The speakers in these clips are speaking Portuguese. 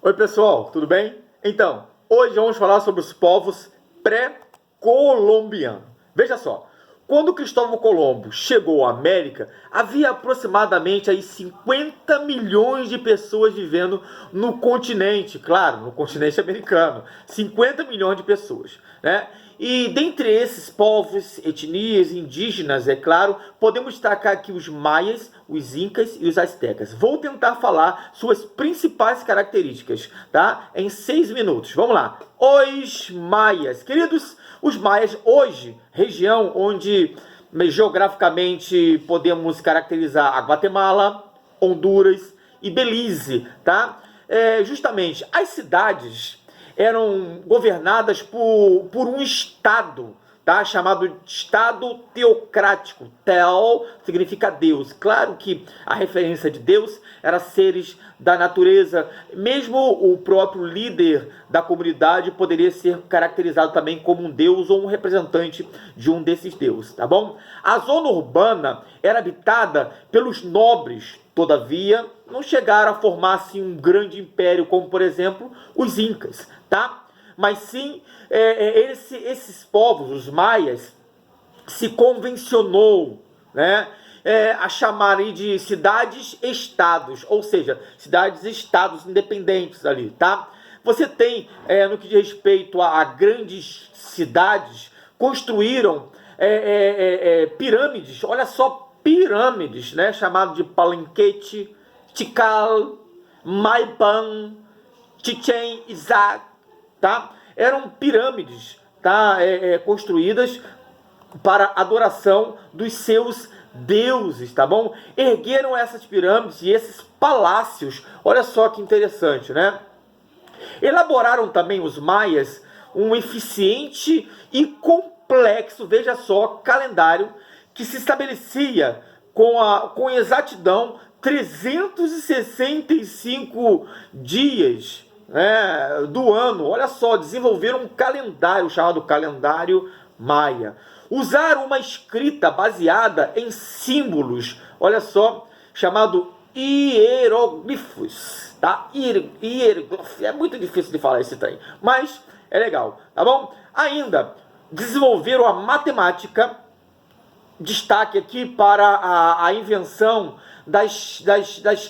Oi pessoal, tudo bem? Então, hoje vamos falar sobre os povos pré-colombianos. Veja só, quando Cristóvão Colombo chegou à América, havia aproximadamente aí 50 milhões de pessoas vivendo no continente, claro, no continente americano. 50 milhões de pessoas, né? E dentre esses povos, etnias indígenas, é claro, podemos destacar aqui os maias, os incas e os astecas. Vou tentar falar suas principais características, tá? Em 6 minutos. Vamos lá. Os maias. Queridos, os maias hoje, região onde geograficamente podemos caracterizar a Guatemala, Honduras e Belize, tá? Justamente as cidades eram governadas por um Estado, tá? Chamado Estado Teocrático. Teo significa Deus. Claro que a referência de Deus era seres da natureza. Mesmo o próprio líder da comunidade poderia ser caracterizado também como um deus ou um representante de um desses deuses, tá bom? A zona urbana era habitada pelos nobres. Todavia, não chegaram a formar assim, um grande império, como por exemplo os incas, tá? Mas sim, esses povos, os maias, se convencionou, né, a chamarem de cidades-estados, ou seja, cidades-estados independentes ali, tá? Você tem, no que diz respeito a grandes cidades, construíram pirâmides, olha só, pirâmides, né, chamado de Palenquete, Tikal, Maipan, Chichen Itzá, tá? Eram pirâmides, tá? Construídas para adoração dos seus deuses, tá bom? Ergueram essas pirâmides e esses palácios, olha só que interessante, né? Elaboraram também os maias um eficiente e complexo, veja só, calendário que se estabelecia com exatidão 365 dias, né, do ano. Olha só, desenvolveram um calendário chamado calendário maia. Usaram uma escrita baseada em símbolos, olha só, chamado hieroglifos, tá? Hieroglifos, é muito difícil de falar esse trem, mas é legal, tá bom? Ainda desenvolveram a matemática. Destaque aqui para a invenção das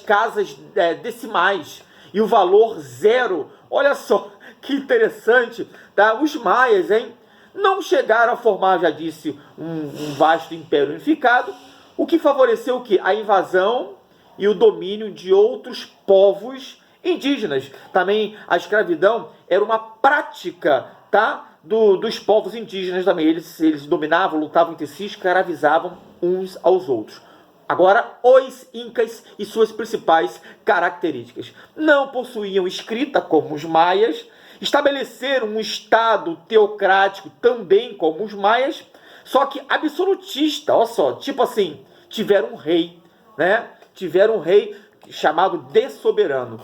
casas decimais e o valor zero. Olha só que interessante, tá? Os maias, hein, não chegaram a formar, já disse, um vasto império unificado, o que favoreceu o quê? A invasão e o domínio de outros povos indígenas. Também a escravidão era uma prática, tá? Dos povos indígenas também. Eles dominavam, lutavam entre si, escravizavam uns aos outros. Agora, os incas e suas principais características. Não possuíam escrita como os maias, estabeleceram um estado teocrático também como os maias, só que absolutista, olha só, tipo assim, tiveram um rei, né? Tiveram um rei chamado de soberano.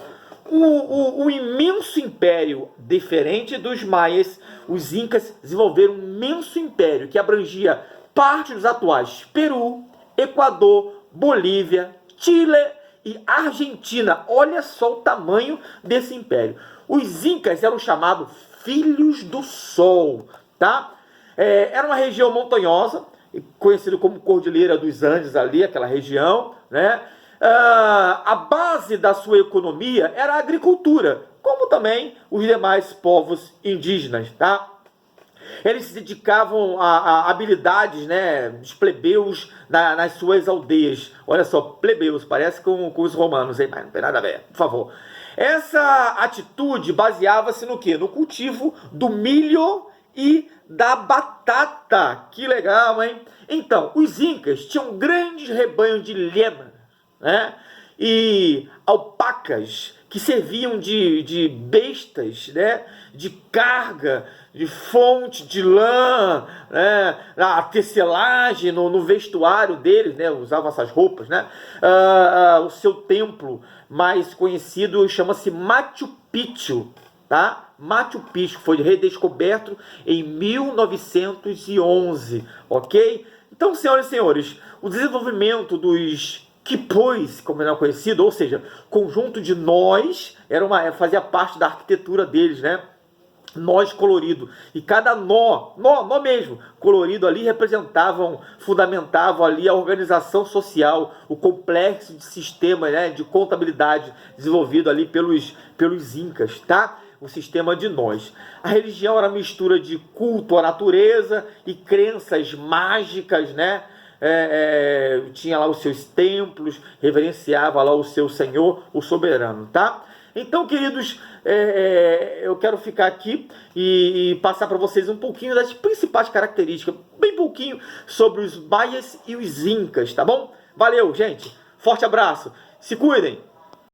O imenso império, diferente dos maias, os incas desenvolveram um imenso império que abrangia parte dos atuais Peru, Equador, Bolívia, Chile e Argentina. Olha só o tamanho desse império. Os incas eram chamados Filhos do Sol, tá? Era uma região montanhosa, conhecida como Cordilheira dos Andes ali, aquela região, né? A base da sua economia era a agricultura, como também os demais povos indígenas, tá? Eles se dedicavam a habilidades, né, dos plebeus nas suas aldeias. Olha só, plebeus, parece com os romanos, hein? Mas não tem nada a ver, por favor. Essa atitude baseava-se no quê? No cultivo do milho e da batata. Que legal, hein? Então, os incas tinham grandes rebanhos de lhamas, né, e alpacas que serviam de bestas, né, de carga, de fonte de lã, né, a tecelagem no vestuário deles, né, usavam essas roupas, né. O seu templo mais conhecido chama-se Machu Picchu, tá? Machu Picchu foi redescoberto em 1911, ok? Então, senhoras e senhores, o desenvolvimento dos Quipôs, como era conhecido, ou seja, conjunto de nós, fazia parte da arquitetura deles, né? Nós colorido, e cada nó mesmo, colorido ali fundamentavam ali a organização social, o complexo de sistema, né, de contabilidade desenvolvido ali pelos incas, tá? O sistema de nós. A religião era mistura de culto à natureza e crenças mágicas, né? Tinha lá os seus templos, reverenciava lá o seu Senhor, o soberano, tá? Então, queridos, eu quero ficar aqui e passar para vocês um pouquinho das principais características, bem pouquinho, sobre os maias e os incas, tá bom? Valeu, gente. Forte abraço. Se cuidem.